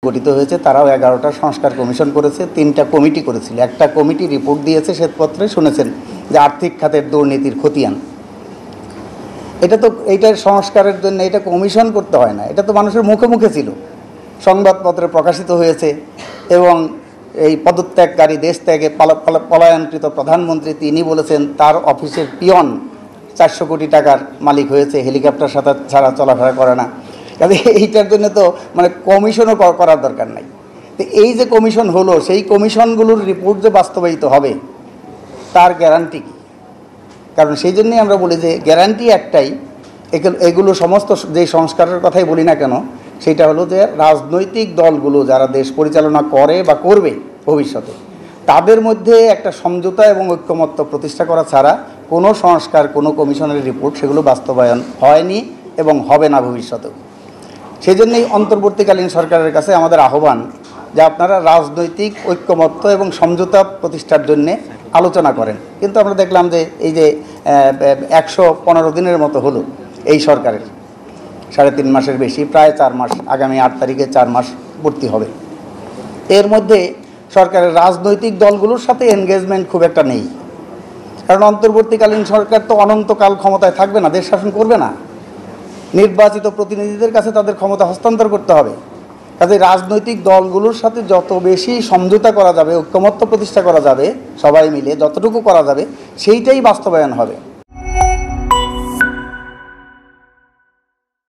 গঠিত হয়েছে, তারাও 11টা সংস্কার কমিশন করেছে, 3টা কমিটি করেছিল। একটা কমিটি রিপোর্ট দিয়েছে, শ্বেতপত্রে শুনেছেন যে আর্থিক খাতের দুর্নীতির খতিয়ান। এইটার সংস্কারের জন্য এটা কমিশন করতে হয় না, এটা তো মানুষের মুখে মুখে ছিল, সংবাদপত্রে প্রকাশিত হয়েছে। এবং এই পদত্যাগকারী, দেশ ত্যাগে পলায়নকৃত প্রধানমন্ত্রী তিনি বলেছেন তার অফিসের পিয়ন 400 কোটি টাকার মালিক হয়েছে, হেলিকপ্টার ছাড়া চলাফেরা করে না। কাজে এইটার জন্য তো মানে কমিশনও করার দরকার নাই। তো এই যে কমিশন হলো, সেই কমিশনগুলোর রিপোর্ট যে বাস্তবায়িত হবে তার গ্যারান্টি কী? কারণ সেই জন্যই আমরা বলি যে গ্যারান্টি একটাই, এগুলো সমস্ত যে সংস্কারের কথাই বলি না কেন, সেটা হলো যে রাজনৈতিক দলগুলো যারা দেশ পরিচালনা করে বা করবে ভবিষ্যতে, তাদের মধ্যে একটা সমঝোতা এবং ঐক্যমত্য প্রতিষ্ঠা করা ছাড়া কোনো সংস্কার, কোনো কমিশনের রিপোর্ট সেগুলো বাস্তবায়ন হয়নি এবং হবে না ভবিষ্যতেও। সেই জন্যই অন্তর্বর্তীকালীন সরকারের কাছে আমাদের আহ্বান যে আপনারা রাজনৈতিক ঐক্যমত্য এবং সমঝোতা প্রতিষ্ঠার জন্যে আলোচনা করেন। কিন্তু আমরা দেখলাম যে এই যে 115 দিনের মতো হলো এই সরকারের, 3.5 মাসের বেশি, প্রায় 4 মাস, আগামী 8 তারিখে 4 মাস পূর্তি হবে। এর মধ্যে সরকারের রাজনৈতিক দলগুলোর সাথে এনগেজমেন্ট খুব একটা নেই। কারণ অন্তর্বর্তীকালীন সরকার তো অনন্তকাল ক্ষমতায় থাকবে না, দেশ শাসন করবে না। নির্বাচিত প্রতিনিধিদের কাছে তাদের ক্ষমতা হস্তান্তর করতে হবে। কাজে রাজনৈতিক দলগুলোর সাথে যত বেশি সমঝোতা করা যাবে, ঐক্যমত্য প্রতিষ্ঠা করা যাবে, সবাই মিলে যতটুকু করা যাবে, সেইটাই বাস্তবায়ন হবে।